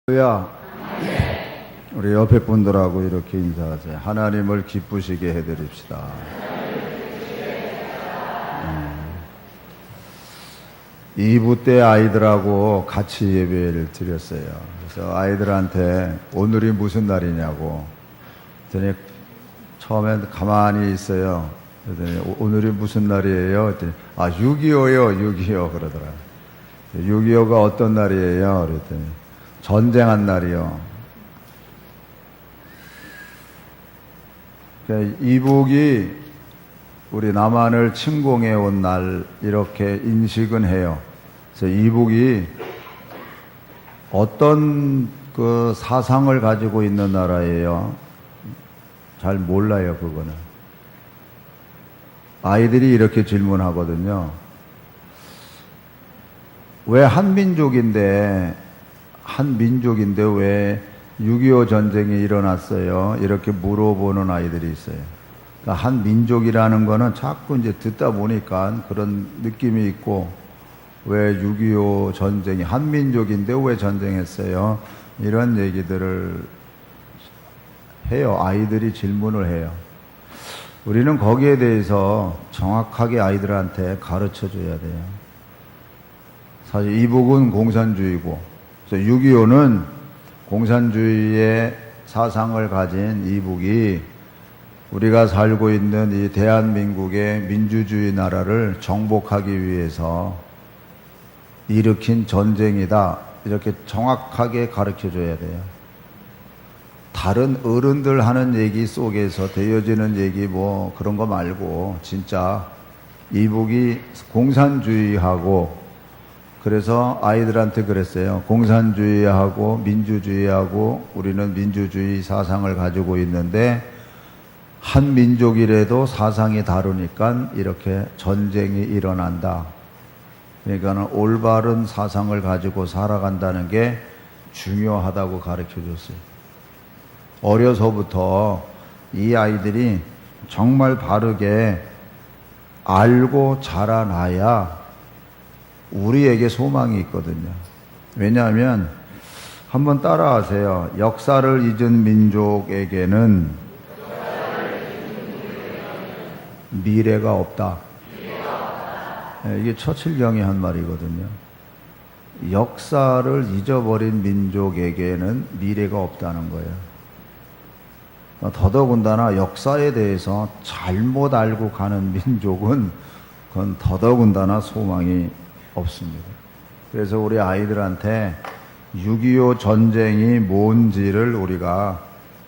야, 우리 옆에 분들하고 이렇게 인사하세요. 하나님을 기쁘시게 해드립시다. 2부 때 아이들하고 같이 예배를 드렸어요. 그래서 아이들한테 오늘이 무슨 날이냐고 그랬더니 처음엔 가만히 있어요. 그랬더니 오늘이 무슨 날이에요? 그랬더니 6.25요 6.25 그러더라고요. 6.25가 어떤 날이에요? 그랬더니 전쟁한 날이요. 이북이 우리 남한을 침공해 온 날 이렇게 인식은 해요. 그래서 이북이 어떤 그 사상을 가지고 있는 나라예요. 잘 몰라요, 그거는. 아이들이 이렇게 질문하거든요. 왜 한민족인데 왜 6.25 전쟁이 일어났어요? 이렇게 물어보는 아이들이 있어요. 그러니까 한 민족이라는 거는 자꾸 이제 듣다 보니까 그런 느낌이 있고, 왜 6.25 전쟁이 한민족인데 왜 전쟁했어요? 이런 얘기들을 해요. 아이들이 질문을 해요. 우리는 거기에 대해서 정확하게 아이들한테 가르쳐 줘야 돼요. 사실 이북은 공산주의고, 그래서 6.25는 공산주의의 사상을 가진 이북이 우리가 살고 있는 이 대한민국의 민주주의 나라를 정복하기 위해서 일으킨 전쟁이다. 이렇게 정확하게 가르쳐 줘야 돼요. 다른 어른들 하는 얘기 속에서 되어지는 얘기 뭐 그런 거 말고 진짜 이북이 공산주의하고, 그래서 아이들한테 그랬어요. 공산주의하고 민주주의하고 우리는 민주주의 사상을 가지고 있는데 한 민족이라도 사상이 다르니까 이렇게 전쟁이 일어난다. 그러니까 올바른 사상을 가지고 살아간다는 게 중요하다고 가르쳐 줬어요. 어려서부터 이 아이들이 정말 바르게 알고 자라나야 우리에게 소망이 있거든요. 왜냐하면 한번 따라하세요. 역사를 잊은 민족에게는 미래가 없다. 이게 처칠경이 한 말이거든요. 역사를 잊어버린 민족에게는 미래가 없다는 거예요. 더더군다나 역사에 대해서 잘못 알고 가는 민족은 그건 더더군다나 소망이 없습니다. 그래서 우리 아이들한테 6.25 전쟁이 뭔지를 우리가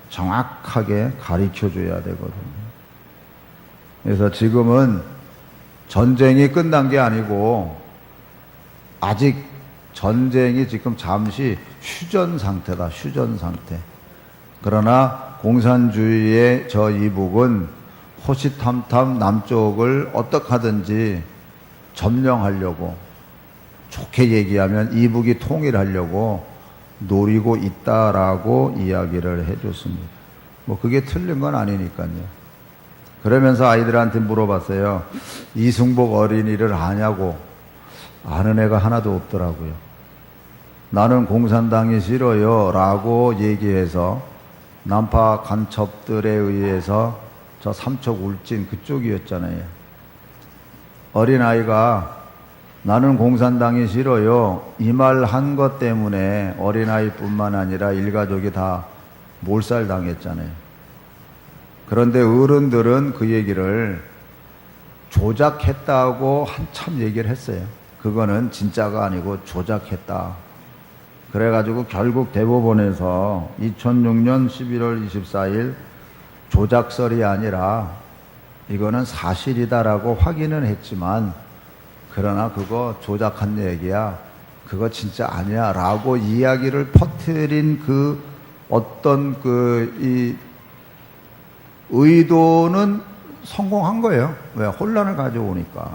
정확하게 가르쳐 줘야 되거든요. 그래서 지금은 전쟁이 끝난 게 아니고 아직 전쟁이 지금 잠시 휴전 상태다. 휴전 상태. 그러나 공산주의의 저 이북은 호시탐탐 남쪽을 어떻게 하든지 점령하려고, 좋게 얘기하면 이북이 통일하려고 노리고 있다라고 이야기를 해줬습니다. 뭐 그게 틀린 건 아니니까요. 그러면서 아이들한테 물어봤어요. 이승복 어린이를 아냐고. 아는 애가 하나도 없더라고요. 나는 공산당이 싫어요 라고 얘기해서 남파 간첩들에 의해서 저 삼척 울진 그쪽이었잖아요. 어린아이가 나는 공산당이 싫어요 이 말 한 것 때문에 어린아이뿐만 아니라 일가족이 다 몰살당했잖아요. 그런데 어른들은 그 얘기를 조작했다고 한참 얘기를 했어요. 그거는 진짜가 아니고 조작했다. 그래가지고 결국 대법원에서 2006년 11월 24일 조작설이 아니라 이거는 사실이다라고 확인은 했지만, 그러나 그거 조작한 얘기야, 그거 진짜 아니야 라고 이야기를 퍼뜨린 그 어떤 이 의도는 성공한 거예요. 왜? 혼란을 가져오니까.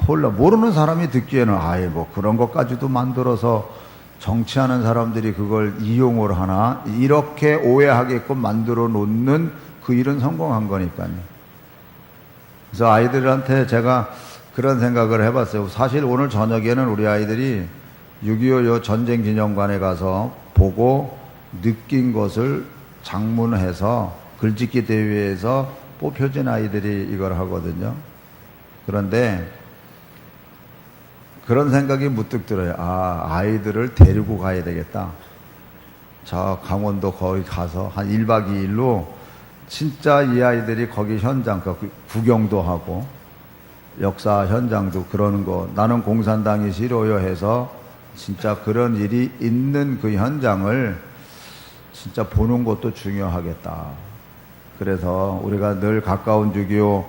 모르는 사람이 듣기에는 아예 뭐 그런 것까지도 만들어서 정치하는 사람들이 그걸 이용을 하나, 이렇게 오해하게끔 만들어 놓는 그 일은 성공한 거니까요. 그래서 아이들한테 제가 그런 생각을 해봤어요. 사실 오늘 저녁에는 우리 아이들이 6.25 요 전쟁 기념관에 가서 보고 느낀 것을 장문해서 글짓기 대회에서 뽑혀진 아이들이 이걸 하거든요. 그런데 그런 생각이 문득 들어요. 아, 아이들을 데리고 가야 되겠다. 저 강원도 거기 가서 한 1박 2일로 진짜 이 아이들이 거기 현장, 구경도 하고 역사 현장도 그러는 거, 나는 공산당이 싫어요 해서 진짜 그런 일이 있는 그 현장을 진짜 보는 것도 중요하겠다. 그래서 우리가 늘 가까운 6.25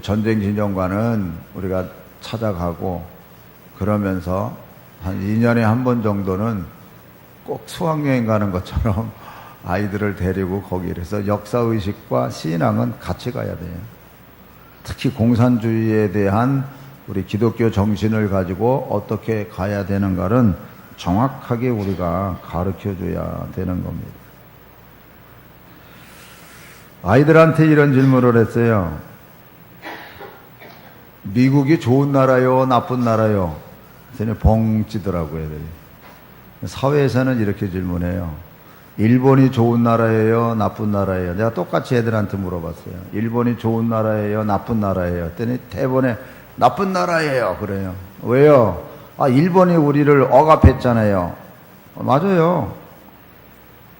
전쟁 기념관은 우리가 찾아가고 그러면서 한 2년에 한 번 정도는 꼭 수학여행 가는 것처럼 아이들을 데리고 거기를 해서 역사의식과 신앙은 같이 가야 돼요. 특히 공산주의에 대한 우리 기독교 정신을 가지고 어떻게 가야 되는가를 정확하게 우리가 가르쳐 줘야 되는 겁니다. 아이들한테 이런 질문을 했어요. 미국이 좋은 나라요, 나쁜 나라요? 그랬더니 벙 찌더라고요, 애들이. 사회에서는 이렇게 질문해요. 일본이 좋은 나라예요, 나쁜 나라예요? 내가 똑같이 애들한테 물어봤어요. 일본이 좋은 나라예요, 나쁜 나라예요? 그랬더니 대번에 나쁜 나라예요, 그래요. 왜요? 아, 일본이 우리를 억압했잖아요. 맞아요.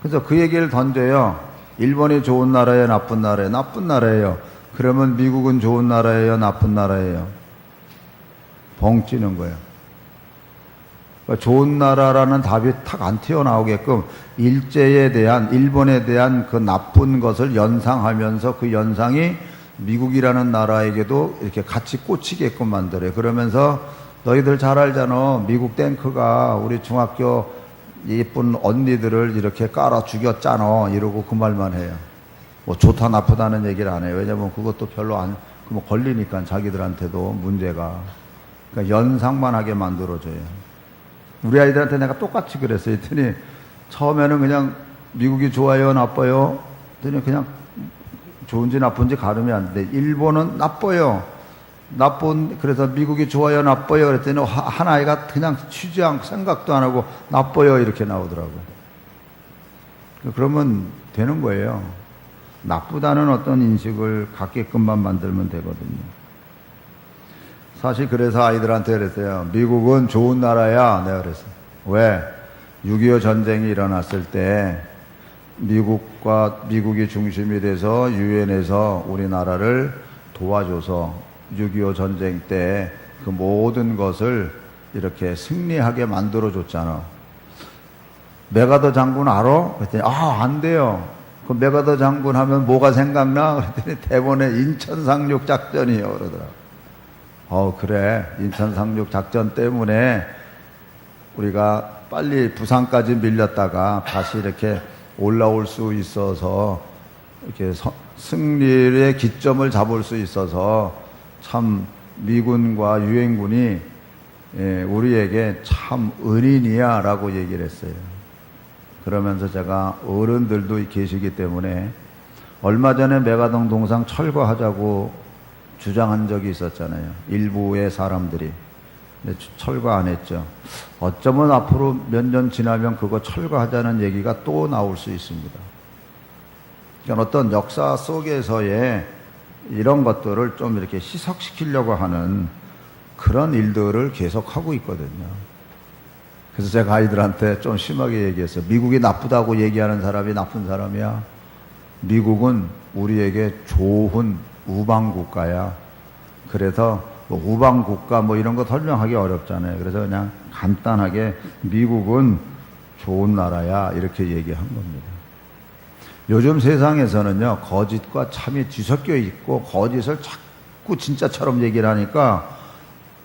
그래서 그 얘기를 던져요. 일본이 좋은 나라예요, 나쁜 나라예요? 나쁜 나라예요. 그러면 미국은 좋은 나라예요, 나쁜 나라예요? 벙 찌는 거예요. 그러니까 좋은 나라라는 답이 탁 안 튀어나오게끔 일제에 대한, 일본에 대한 그 나쁜 것을 연상하면서 그 연상이 미국이라는 나라에게도 이렇게 같이 꽂히게끔 만들어요. 그러면서 너희들 잘 알잖아. 미국 탱크가 우리 중학교 예쁜 언니들을 이렇게 깔아 죽였잖아. 이러고 그 말만 해요. 뭐 좋다 나쁘다는 얘기를 안 해요. 왜냐면 그것도 별로 뭐 걸리니까 자기들한테도 문제가. 그러니까 연상만 하게 만들어줘요. 우리 아이들한테 내가 똑같이 그랬어요. 했더니 처음에는 그냥 미국이 좋아요, 나빠요? 했더니 그냥 좋은지 나쁜지 가름이 안 돼. 일본은 나빠요. 그래서 미국이 좋아요, 나빠요? 그랬더니 한 아이가 그냥 취지 않고 생각도 안 하고 나빠요. 이렇게 나오더라고요. 그러면 되는 거예요. 나쁘다는 어떤 인식을 갖게끔만 만들면 되거든요. 사실 그래서 아이들한테 그랬어요. 미국은 좋은 나라야. 내가 그랬어요. 왜? 6.25 전쟁이 일어났을 때 미국이 중심이 돼서 유엔에서 우리나라를 도와줘서 6.25 전쟁 때 그 모든 것을 이렇게 승리하게 만들어줬잖아. 메가더 장군 알아? 그랬더니 안 돼요. 그 메가더 장군 하면 뭐가 생각나? 그랬더니 대본에 인천 상륙 작전이요 그러더라고. 그래. 인천 상륙 작전 때문에 우리가 빨리 부산까지 밀렸다가 다시 이렇게 올라올 수 있어서 이렇게 승리의 기점을 잡을 수 있어서 참 미군과 유엔군이 우리에게 참 은인이야 라고 얘기를 했어요. 그러면서 제가 어른들도 계시기 때문에 얼마 전에 메가동 동상 철거하자고 주장한 적이 있었잖아요. 일부의 사람들이. 근데 철거 안 했죠. 어쩌면 앞으로 몇 년 지나면 그거 철거하자는 얘기가 또 나올 수 있습니다. 그러니까 어떤 역사 속에서의 이런 것들을 좀 이렇게 희석시키려고 하는 그런 일들을 계속하고 있거든요. 그래서 제가 아이들한테 좀 심하게 얘기했어요. 미국이 나쁘다고 얘기하는 사람이 나쁜 사람이야. 미국은 우리에게 좋은 우방국가야. 그래서 뭐 우방국가 뭐 이런 거 설명하기 어렵잖아요. 그래서 그냥 간단하게 미국은 좋은 나라야 이렇게 얘기한 겁니다. 요즘 세상에서는요 거짓과 참이 뒤섞여 있고 거짓을 자꾸 진짜처럼 얘기를 하니까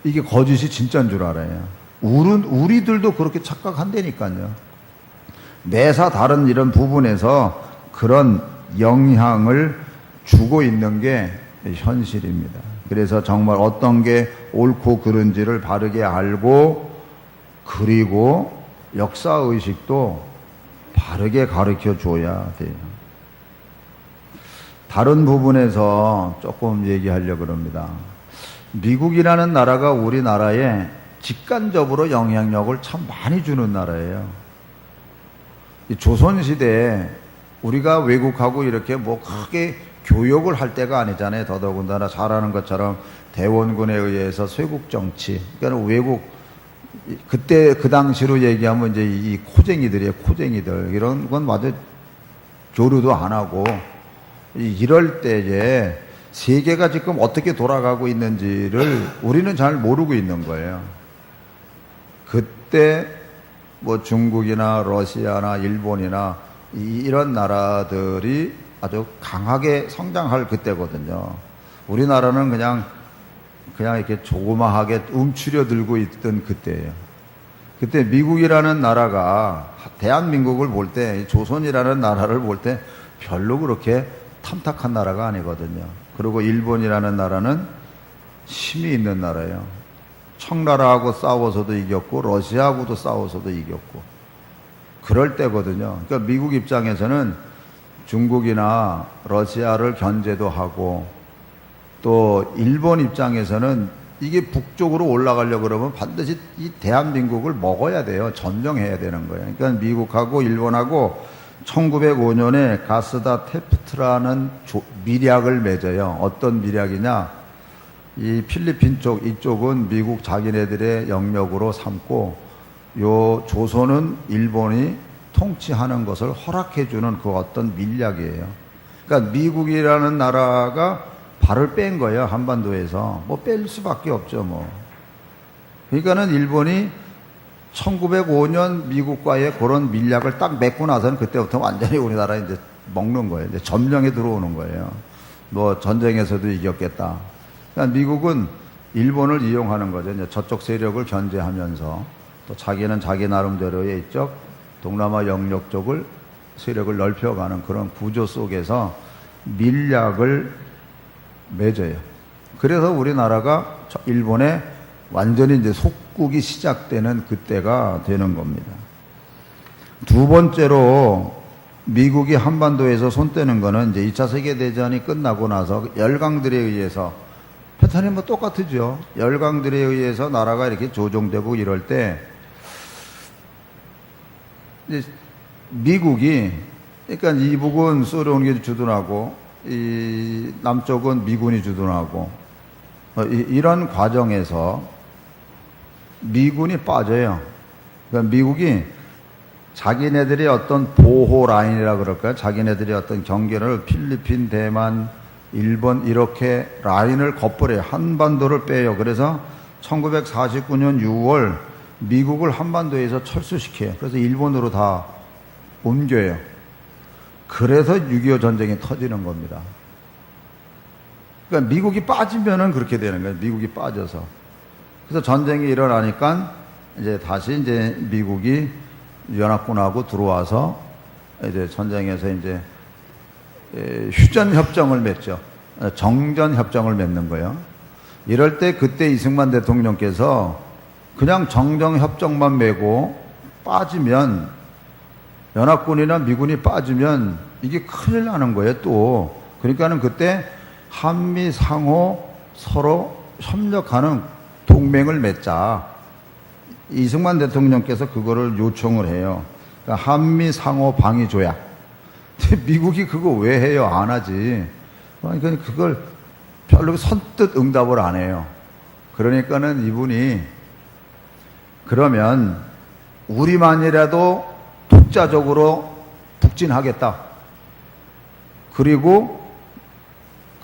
이게 거짓이 진짜인 줄 알아요. 우리들도 그렇게 착각한다니까요. 매사 다른 이런 부분에서 그런 영향을 주고 있는 게 현실입니다. 그래서 정말 어떤 게 옳고 그른지를 바르게 알고 그리고 역사의식도 바르게 가르쳐 줘야 돼요. 다른 부분에서 조금 얘기하려고 합니다. 미국이라는 나라가 우리나라에 직간접으로 영향력을 참 많이 주는 나라예요. 이 조선시대에 우리가 외국하고 이렇게 뭐 크게 교역을 할 때가 아니잖아요. 더더군다나 잘 아는 것처럼 대원군에 의해서 쇄국 정치, 그러니까 외국, 그때 그 당시로 얘기하면 이제 이 코쟁이들이에요. 코쟁이들. 이런 건 완전 교류도 안 하고, 이럴 때에 세계가 지금 어떻게 돌아가고 있는지를 우리는 잘 모르고 있는 거예요. 그때 뭐 중국이나 러시아나 일본이나 이런 나라들이 아주 강하게 성장할 그때거든요. 우리나라는 그냥 이렇게 조그마하게 움츠려 들고 있던 그때예요. 그때 미국이라는 나라가 대한민국을 볼 때, 조선이라는 나라를 볼 때 별로 그렇게 탐탁한 나라가 아니거든요. 그리고 일본이라는 나라는 힘이 있는 나라예요. 청나라하고 싸워서도 이겼고 러시아하고도 싸워서도 이겼고 그럴 때거든요. 그러니까 미국 입장에서는 중국이나 러시아를 견제도 하고, 또 일본 입장에서는 이게 북쪽으로 올라가려고 그러면 반드시 이 대한민국을 먹어야 돼요. 점령해야 되는 거예요. 그러니까 미국하고 일본하고 1905년에 가스다 테프트라는 밀약을 맺어요. 어떤 밀약이냐? 이 필리핀 쪽, 이쪽은 미국 자기네들의 영역으로 삼고, 요 조선은 일본이 통치하는 것을 허락해주는 그 어떤 밀약이에요. 그러니까 미국이라는 나라가 발을 뺀 거예요. 한반도에서. 뭐 뺄 수밖에 없죠, 뭐. 그러니까는 일본이 1905년 미국과의 그런 밀약을 딱 맺고 나서는 그때부터 완전히 우리나라에 이제 먹는 거예요. 이제 점령에 들어오는 거예요. 뭐 전쟁에서도 이겼겠다. 그러니까 미국은 일본을 이용하는 거죠. 이제 저쪽 세력을 견제하면서 또 자기는 자기 나름대로의 이쪽 동남아 영역 쪽을 세력을 넓혀가는 그런 구조 속에서 밀약을 맺어요. 그래서 우리나라가 일본에 완전히 이제 속국이 시작되는 그때가 되는 겁니다. 두 번째로 미국이 한반도에서 손 떼는 거는 이제 2차 세계대전이 끝나고 나서 열강들에 의해서, 패턴이 뭐 똑같으죠. 열강들에 의해서 나라가 이렇게 조종되고 이럴 때 이제 미국이, 그러니까 이북은 소련이 주둔하고 이 남쪽은 미군이 주둔하고 이런 과정에서 미군이 빠져요. 그러니까 미국이 자기네들의 어떤 보호 라인이라 그럴까요? 자기네들의 어떤 경계를 필리핀, 대만, 일본 이렇게 라인을 겉버려요. 한반도를 빼요. 그래서 1949년 6월 미국을 한반도에서 철수시켜요. 그래서 일본으로 다 옮겨요. 그래서 6.25 전쟁이 터지는 겁니다. 그러니까 미국이 빠지면은 그렇게 되는 거예요. 미국이 빠져서. 그래서 전쟁이 일어나니까 이제 다시 이제 미국이 연합군하고 들어와서 이제 전쟁에서 이제 휴전 협정을 맺죠. 정전 협정을 맺는 거예요. 이럴 때 그때 이승만 대통령께서 그냥 정전 협정만 맺고 빠지면, 연합군이나 미군이 빠지면 이게 큰일 나는 거예요, 또. 그러니까는 그때 한미 상호 서로 협력하는 동맹을 맺자. 이승만 대통령께서 그거를 요청을 해요. 그러니까 한미 상호 방위 조약. 미국이 그거 왜 해요? 안 하지. 그러니까 그걸 별로 선뜻 응답을 안 해요. 그러니까는 이분이, 그러면 우리만이라도 독자적으로 북진하겠다. 그리고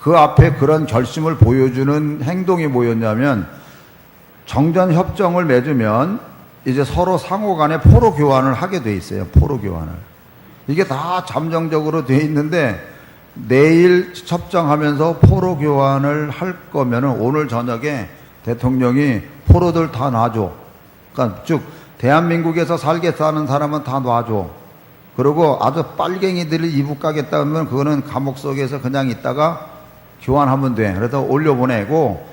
그 앞에 그런 결심을 보여주는 행동이 뭐였냐면, 정전협정을 맺으면 이제 서로 상호 간에 포로 교환을 하게 돼 있어요. 포로 교환을. 이게 다 잠정적으로 돼 있는데, 내일 협정하면서 포로 교환을 할 거면은 오늘 저녁에 대통령이 포로들 다 놔줘. 그러니까 즉 대한민국에서 살겠다는 사람은 다 놔줘. 그리고 아주 빨갱이들이 이북 가겠다 하면 그거는 감옥 속에서 그냥 있다가 교환하면 돼. 그래서 올려보내고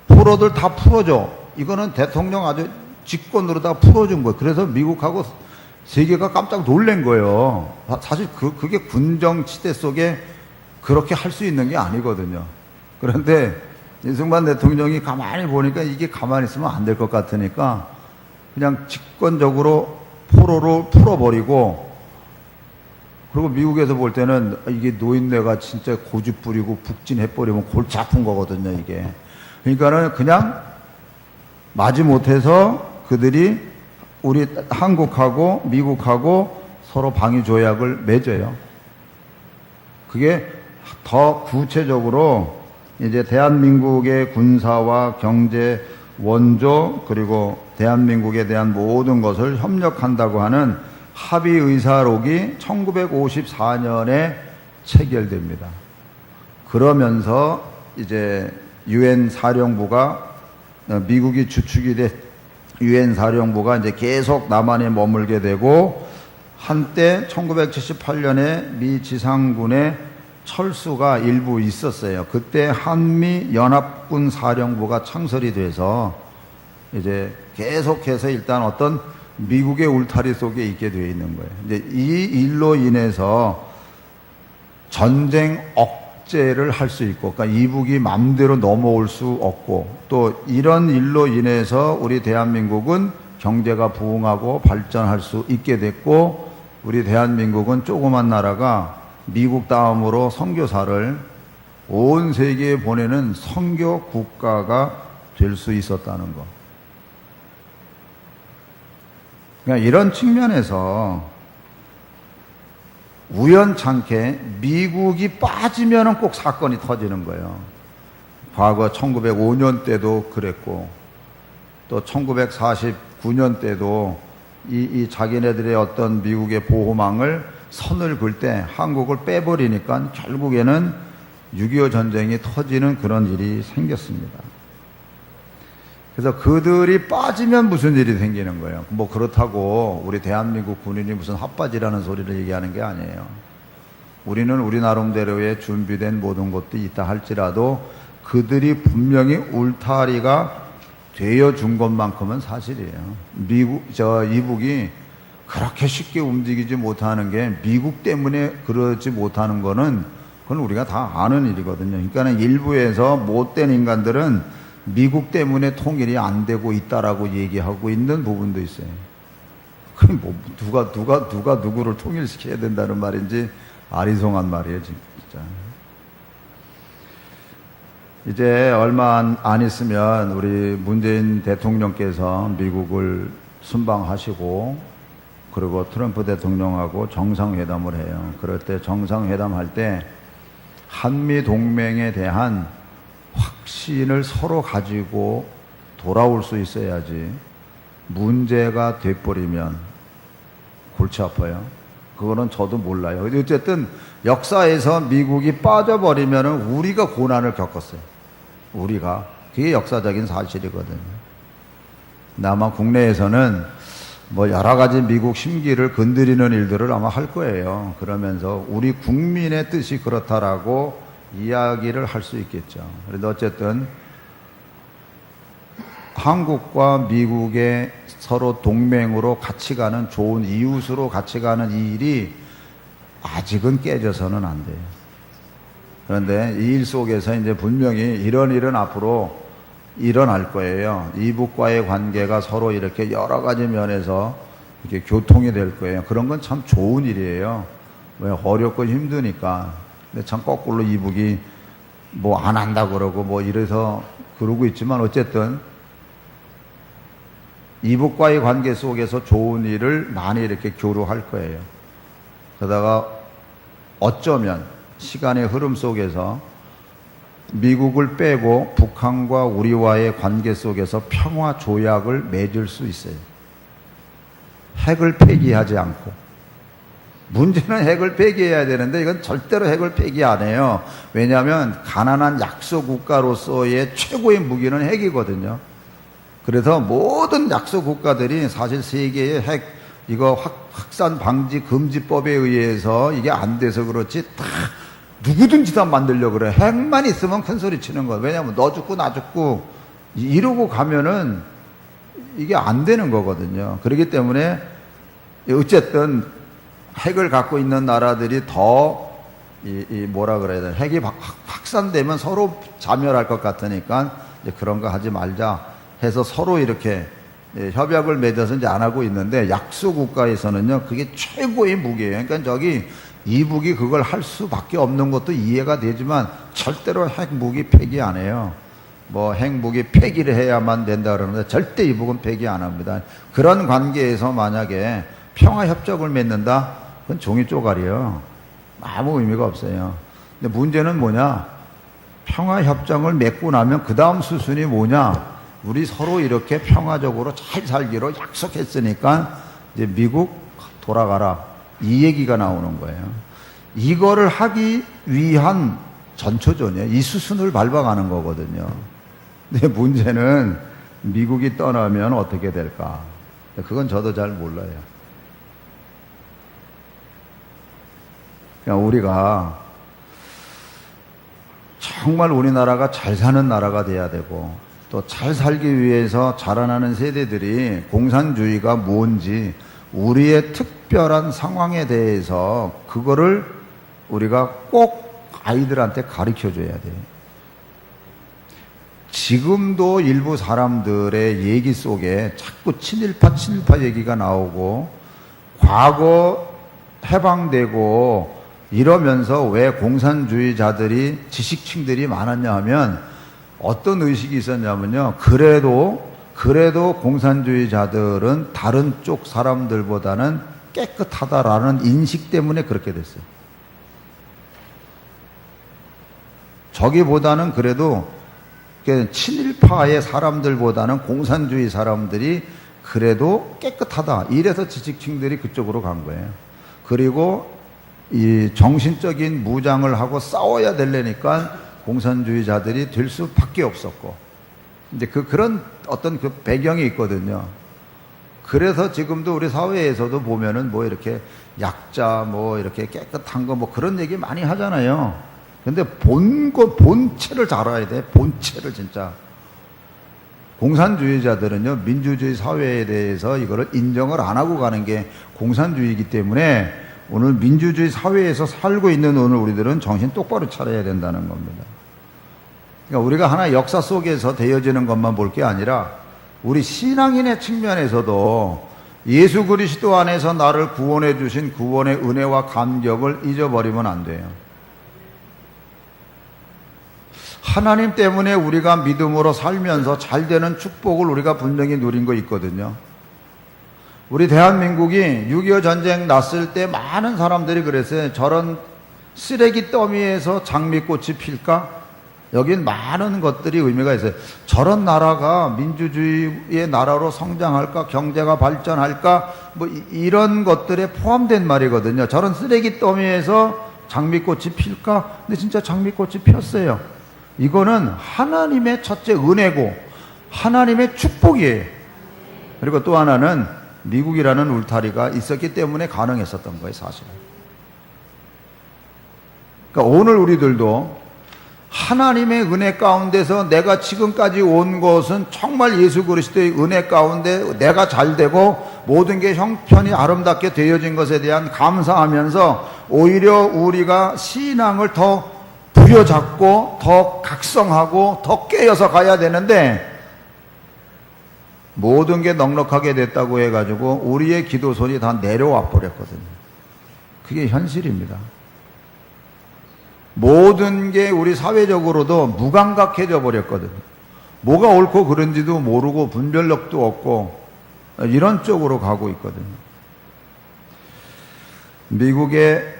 포로들 다 풀어줘. 이거는 대통령 아주 직권으로 다 풀어준 거예요. 그래서 미국하고 세계가 깜짝 놀란 거예요. 사실 그게 군정치대 속에 그렇게 할 수 있는 게 아니거든요. 그런데 이승만 대통령이 가만히 보니까 이게 가만히 있으면 안 될 것 같으니까 그냥 직권적으로 포로로 풀어버리고, 그리고 미국에서 볼 때는 이게 노인네가 진짜 고집 부리고 북진해버리면 골치 아픈 거거든요, 이게. 그러니까는 그냥 마지못해서 그들이 우리 한국하고 미국하고 서로 방위 조약을 맺어요. 그게 더 구체적으로 이제 대한민국의 군사와 경제 원조, 그리고 대한민국에 대한 모든 것을 협력한다고 하는 합의의사록이 1954년에 체결됩니다. 그러면서 이제 유엔 사령부가, 미국이 주축이 된 유엔 사령부가 이제 계속 남한에 머물게 되고, 한때 1978년에 미 지상군의 철수가 일부 있었어요. 그때 한미 연합군 사령부가 창설이 돼서 이제 계속해서 일단 어떤 미국의 울타리 속에 있게 되어 있는 거예요. 이제 이 일로 인해서 전쟁 억제를 할 수 있고, 그러니까 이북이 마음대로 넘어올 수 없고, 또 이런 일로 인해서 우리 대한민국은 경제가 부흥하고 발전할 수 있게 됐고, 우리 대한민국은 조그만 나라가 미국 다음으로 선교사를 온 세계에 보내는 선교 국가가 될 수 있었다는 것. 그러니까 이런 측면에서 우연찮게 미국이 빠지면 꼭 사건이 터지는 거예요. 과거 1905년 때도 그랬고, 또 1949년 때도 이 자기네들의 어떤 미국의 보호망을 선을 긋을 때 한국을 빼버리니까 결국에는 6.25 전쟁이 터지는 그런 일이 생겼습니다. 그래서 그들이 빠지면 무슨 일이 생기는 거예요. 뭐 그렇다고 우리 대한민국 군인이 무슨 핫바지라는 소리를 얘기하는 게 아니에요. 우리는 우리 나름대로의 준비된 모든 것도 있다 할지라도 그들이 분명히 울타리가 되어준 것만큼은 사실이에요. 이북이 그렇게 쉽게 움직이지 못하는 게 미국 때문에 그러지 못하는 거는 그건 우리가 다 아는 일이거든요. 그러니까 일부에서 못된 인간들은 미국 때문에 통일이 안 되고 있다라고 얘기하고 있는 부분도 있어요. 그럼 뭐 누가 누구를 통일시켜야 된다는 말인지 아리송한 말이에요, 진짜. 이제 얼마 안 있으면 우리 문재인 대통령께서 미국을 순방하시고, 그리고 트럼프 대통령하고 정상회담을 해요. 그럴 때 정상회담 할 때 한미 동맹에 대한 확신을 서로 가지고 돌아올 수 있어야지, 문제가 돼버리면 골치 아파요. 그거는 저도 몰라요. 어쨌든 역사에서 미국이 빠져버리면 우리가 고난을 겪었어요. 그게 역사적인 사실이거든요. 아마 국내에서는 뭐 여러 가지 미국 심기를 건드리는 일들을 아마 할 거예요. 그러면서 우리 국민의 뜻이 그렇다라고 이야기를 할 수 있겠죠. 그래도 어쨌든 한국과 미국의 서로 동맹으로 같이 가는, 좋은 이웃으로 같이 가는 이 일이 아직은 깨져서는 안 돼요. 그런데 이 일 속에서 이제 분명히 이런 일은 앞으로 일어날 거예요. 이북과의 관계가 서로 이렇게 여러 가지 면에서 이렇게 교통이 될 거예요. 그런 건 참 좋은 일이에요. 왜 어렵고 힘드니까. 근데 참 거꾸로 이북이 뭐 안 한다 그러고 뭐 이래서 그러고 있지만, 어쨌든 이북과의 관계 속에서 좋은 일을 많이 이렇게 교류할 거예요. 그러다가 어쩌면 시간의 흐름 속에서 미국을 빼고 북한과 우리와의 관계 속에서 평화 조약을 맺을 수 있어요. 핵을 폐기하지 않고. 문제는 핵을 폐기해야 되는데 이건 절대로 핵을 폐기 안 해요. 왜냐하면 가난한 약소 국가로서의 최고의 무기는 핵이거든요. 그래서 모든 약소 국가들이 사실 세계의 핵 이거 확산 방지 금지법에 의해서 이게 안 돼서 그렇지 다 누구든지 다 만들려고 그래. 핵만 있으면 큰 소리 치는 거야. 왜냐하면 너 죽고 나 죽고 이러고 가면은 이게 안 되는 거거든요. 그렇기 때문에 어쨌든 핵을 갖고 있는 나라들이 더 뭐라 그래야 되나, 핵이 확산되면 서로 자멸할 것 같으니까 이제 그런 거 하지 말자 해서 서로 이렇게 협약을 맺어서 이제 안 하고 있는데, 약소 국가에서는요 그게 최고의 무기예요. 그러니까 저기 이북이 그걸 할 수밖에 없는 것도 이해가 되지만 절대로 핵무기 폐기 안 해요. 뭐 핵무기 폐기를 해야만 된다 그러는데 절대 이북은 폐기 안 합니다. 그런 관계에서 만약에 평화협정을 맺는다? 그건 종이 쪼가리예요. 아무 의미가 없어요. 근데 문제는 뭐냐? 평화협정을 맺고 나면 그 다음 수순이 뭐냐? 우리 서로 이렇게 평화적으로 잘 살기로 약속했으니까 이제 미국 돌아가라, 이 얘기가 나오는 거예요. 이거를 하기 위한 전초전이에요. 이 수순을 밟아가는 거거든요. 근데 문제는 미국이 떠나면 어떻게 될까? 그건 저도 잘 몰라요. 그냥 우리가 정말 우리나라가 잘 사는 나라가 돼야 되고, 또 잘 살기 위해서 자라나는 세대들이 공산주의가 뭔지, 우리의 특별한 상황에 대해서 그거를 우리가 꼭 아이들한테 가르쳐 줘야 돼요. 지금도 일부 사람들의 얘기 속에 자꾸 친일파 얘기가 나오고, 과거 해방되고 이러면서 왜 공산주의자들이, 지식층들이 많았냐 하면 어떤 의식이 있었냐면요, 그래도 공산주의자들은 다른 쪽 사람들보다는 깨끗하다라는 인식 때문에 그렇게 됐어요. 저기보다는 그래도 친일파의 사람들보다는 공산주의 사람들이 그래도 깨끗하다, 이래서 지식층들이 그쪽으로 간 거예요. 그리고 이 정신적인 무장을 하고 싸워야 되려니까 공산주의자들이 될 수밖에 없었고, 이제 그런 어떤 그 배경이 있거든요. 그래서 지금도 우리 사회에서도 보면은 뭐 이렇게 약자, 뭐 이렇게 깨끗한 거, 뭐 그런 얘기 많이 하잖아요. 근데 본체를 잘 알아야 돼. 본체를 진짜. 공산주의자들은요, 민주주의 사회에 대해서 이거를 인정을 안 하고 가는 게 공산주의이기 때문에 오늘 민주주의 사회에서 살고 있는 오늘 우리들은 정신 똑바로 차려야 된다는 겁니다. 그러니까 우리가 하나의 역사 속에서 되어지는 것만 볼 게 아니라 우리 신앙인의 측면에서도 예수 그리스도 안에서 나를 구원해 주신 구원의 은혜와 감격을 잊어버리면 안 돼요. 하나님 때문에 우리가 믿음으로 살면서 잘 되는 축복을 우리가 분명히 누린 거 있거든요. 우리 대한민국이 6.25 전쟁 났을 때 많은 사람들이 그랬어요. 저런 쓰레기 더미에서 장미꽃이 필까? 여긴 많은 것들이 의미가 있어요. 저런 나라가 민주주의의 나라로 성장할까? 경제가 발전할까? 뭐 이런 것들에 포함된 말이거든요. 저런 쓰레기 더미에서 장미꽃이 필까? 근데 진짜 장미꽃이 폈어요. 이거는 하나님의 첫째 은혜고 하나님의 축복이에요. 그리고 또 하나는 미국이라는 울타리가 있었기 때문에 가능했었던 거예요, 사실은. 그러니까 오늘 우리들도 하나님의 은혜 가운데서 내가 지금까지 온 것은 정말 예수 그리스도의 은혜 가운데 내가 잘 되고 모든 게 형편이 아름답게 되어진 것에 대한 감사하면서 오히려 우리가 신앙을 더 부여잡고 더 각성하고 더 깨어서 가야 되는데, 모든 게 넉넉하게 됐다고 해가지고 우리의 기도손이 다 내려와 버렸거든요. 그게 현실입니다. 모든 게 우리 사회적으로도 무감각해져 버렸거든요. 뭐가 옳고 그른지도 모르고 분별력도 없고 이런 쪽으로 가고 있거든요. 미국의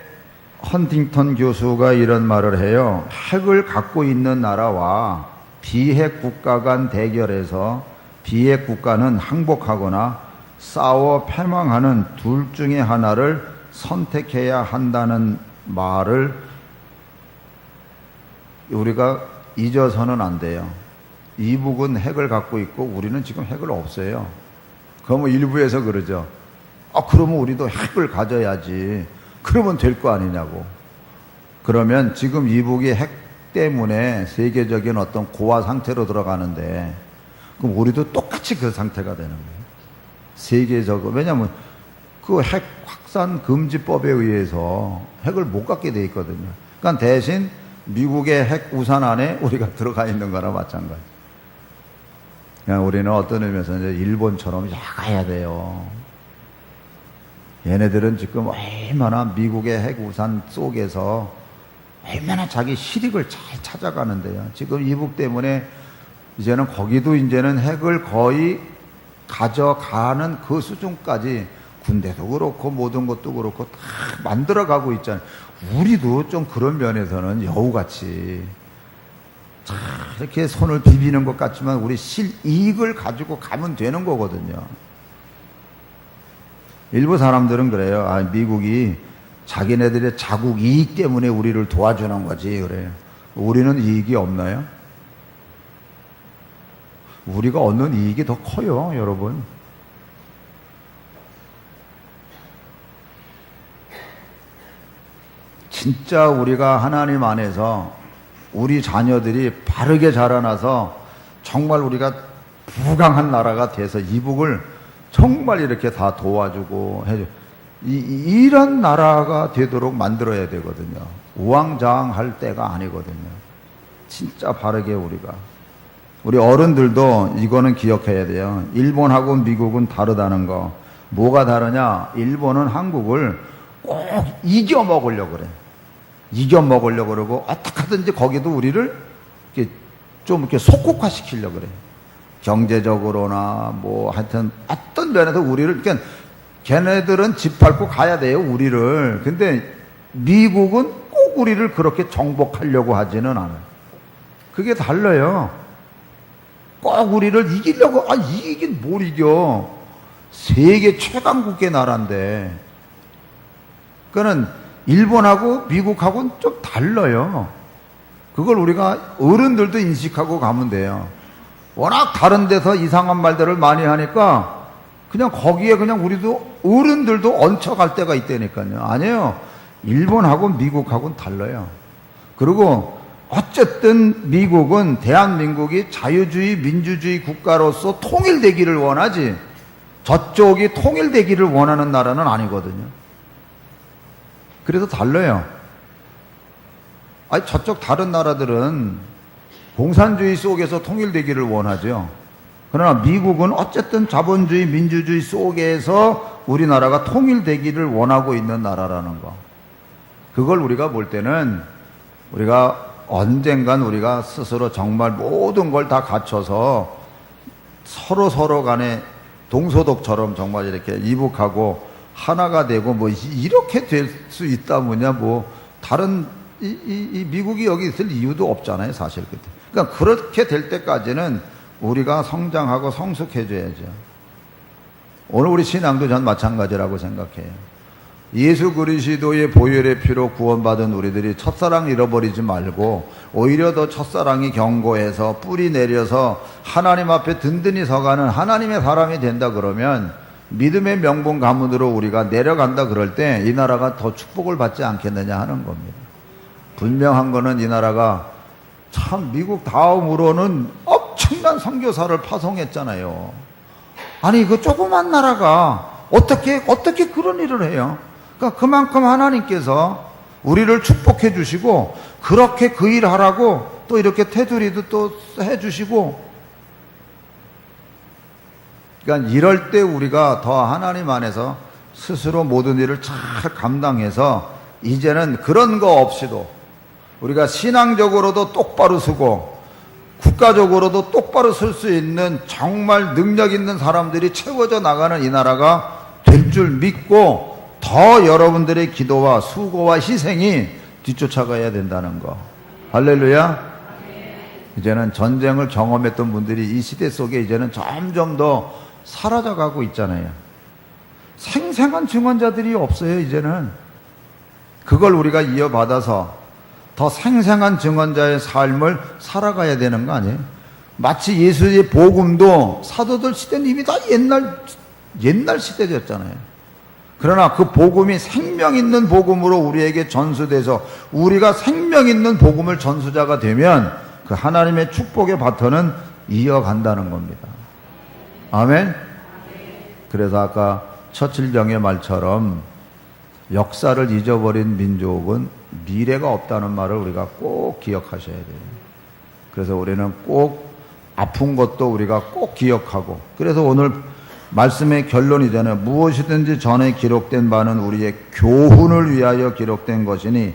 헌팅턴 교수가 이런 말을 해요. 핵을 갖고 있는 나라와 비핵 국가 간 대결에서 비핵 국가는 항복하거나 싸워 패망하는 둘 중에 하나를 선택해야 한다는 말을 우리가 잊어서는 안 돼요. 이북은 핵을 갖고 있고 우리는 지금 핵을 없어요. 그러면 일부에서 그러죠. 그러면 우리도 핵을 가져야지. 그러면 될 거 아니냐고. 그러면 지금 이북이 핵 때문에 세계적인 어떤 고화 상태로 들어가는데, 그럼 우리도 똑같이 그 상태가 되는 거예요. 세계적으로. 왜냐하면 그 핵 확산 금지법에 의해서 핵을 못 갖게 돼 있거든요. 그러니까 대신 미국의 핵 우산 안에 우리가 들어가 있는 거나 마찬가지. 그냥 우리는 어떤 의미에서 이제 일본처럼 야가야 돼요. 얘네들은 지금 얼마나 미국의 핵 우산 속에서 얼마나 자기 실익을 잘 찾아가는데요. 지금 이북 때문에 이제는 거기도 이제는 핵을 거의 가져가는 그 수준까지 군대도 그렇고 모든 것도 그렇고 다 만들어가고 있잖아요. 우리도 좀 그런 면에서는 여우같이 자 이렇게 손을 비비는 것 같지만 우리 실이익을 가지고 가면 되는 거거든요. 일부 사람들은 그래요. 아, 미국이 자기네들의 자국 이익 때문에 우리를 도와주는 거지 그래요. 우리는 이익이 없나요? 우리가 얻는 이익이 더 커요, 여러분. 진짜 우리가 하나님 안에서 우리 자녀들이 바르게 자라나서 정말 우리가 부강한 나라가 돼서 이북을 정말 이렇게 다 도와주고 해줘. 이런 나라가 되도록 만들어야 되거든요. 우왕좌왕할 때가 아니거든요. 진짜 바르게 우리 어른들도 이거는 기억해야 돼요. 일본하고 미국은 다르다는 거. 뭐가 다르냐? 일본은 한국을 꼭 이겨 먹으려고 그래. 이겨 먹으려고 그러고 어떻게 하든지 거기도 우리를 이렇게 좀 이렇게 속국화 시키려고 그래. 경제적으로나 뭐 하여튼 어떤 면에서 우리를 그러니까 걔네들은 집 밟고 가야 돼요, 우리를. 근데 미국은 꼭 우리를 그렇게 정복하려고 하지는 않아요. 그게 달라요. 꼭 우리를 이기려고, 이기긴 뭘 이겨. 세계 최강국의 나라인데. 그거는 일본하고 미국하고는 좀 달라요. 그걸 우리가 어른들도 인식하고 가면 돼요. 워낙 다른 데서 이상한 말들을 많이 하니까 그냥 거기에 그냥 우리도 어른들도 얹혀갈 때가 있다니까요. 아니에요. 일본하고 미국하고는 달라요. 그리고 어쨌든 미국은 대한민국이 자유주의 민주주의 국가로서 통일되기를 원하지 저쪽이 통일되기를 원하는 나라는 아니거든요. 그래서 달라요. 저쪽 다른 나라들은 공산주의 속에서 통일되기를 원하죠. 그러나 미국은 어쨌든 자본주의 민주주의 속에서 우리나라가 통일되기를 원하고 있는 나라라는 거. 그걸 우리가 볼 때는 우리가 언젠간 우리가 스스로 정말 모든 걸 다 갖춰서 서로 간에 동서독처럼 정말 이렇게 이북하고 하나가 되고 뭐 이렇게 될 수 있다면야 뭐 다른 이 미국이 여기 있을 이유도 없잖아요, 사실. 그러니까 그렇게 될 때까지는 우리가 성장하고 성숙해져야죠. 오늘 우리 신앙도 전 마찬가지라고 생각해요. 예수 그리스도의 보혈의 피로 구원받은 우리들이 첫사랑 잃어버리지 말고 오히려 더 첫사랑이 견고해서 뿌리 내려서 하나님 앞에 든든히 서가는 하나님의 사람이 된다 그러면 믿음의 명분 가문으로 우리가 내려간다 그럴 때 이 나라가 더 축복을 받지 않겠느냐 하는 겁니다. 분명한 거는 이 나라가 참 미국 다음으로는 엄청난 선교사를 파송했잖아요. 아니 그 조그만 나라가 어떻게 그런 일을 해요? 그러니까 그만큼 하나님께서 우리를 축복해 주시고 그렇게 그 일 하라고 또 이렇게 테두리도 또 해주시고 그러니까 이럴 때 우리가 더 하나님 안에서 스스로 모든 일을 잘 감당해서 이제는 그런 거 없이도 우리가 신앙적으로도 똑바로 서고 국가적으로도 똑바로 설 수 있는 정말 능력 있는 사람들이 채워져 나가는 이 나라가 될 줄 믿고 더 여러분들의 기도와 수고와 희생이 뒤쫓아가야 된다는 거. 할렐루야. 이제는 전쟁을 경험했던 분들이 이 시대 속에 이제는 점점 더 사라져가고 있잖아요. 생생한 증언자들이 없어요, 이제는. 그걸 우리가 이어받아서 더 생생한 증언자의 삶을 살아가야 되는 거 아니에요? 마치 예수의 복음도 사도들 시대는 이미 다 옛날 시대였잖아요. 그러나 그 복음이 생명 있는 복음으로 우리에게 전수돼서 우리가 생명 있는 복음을 전수자가 되면 그 하나님의 축복의 바톤은 이어간다는 겁니다. 아멘? 그래서 아까 처칠병의 말처럼 역사를 잊어버린 민족은 미래가 없다는 말을 우리가 꼭 기억하셔야 돼요. 그래서 우리는 꼭 아픈 것도 우리가 꼭 기억하고, 그래서 오늘 말씀의 결론이잖아요. 무엇이든지 전에 기록된 바는 우리의 교훈을 위하여 기록된 것이니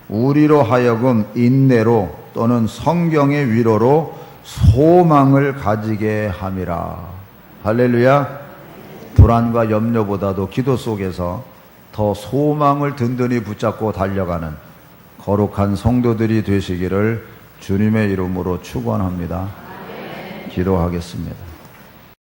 우리로 하여금 인내로 또는 성경의 위로로 소망을 가지게 함이라. 할렐루야. 불안과 염려보다도 기도 속에서 더 소망을 든든히 붙잡고 달려가는 거룩한 성도들이 되시기를 주님의 이름으로 축원합니다. 기도하겠습니다.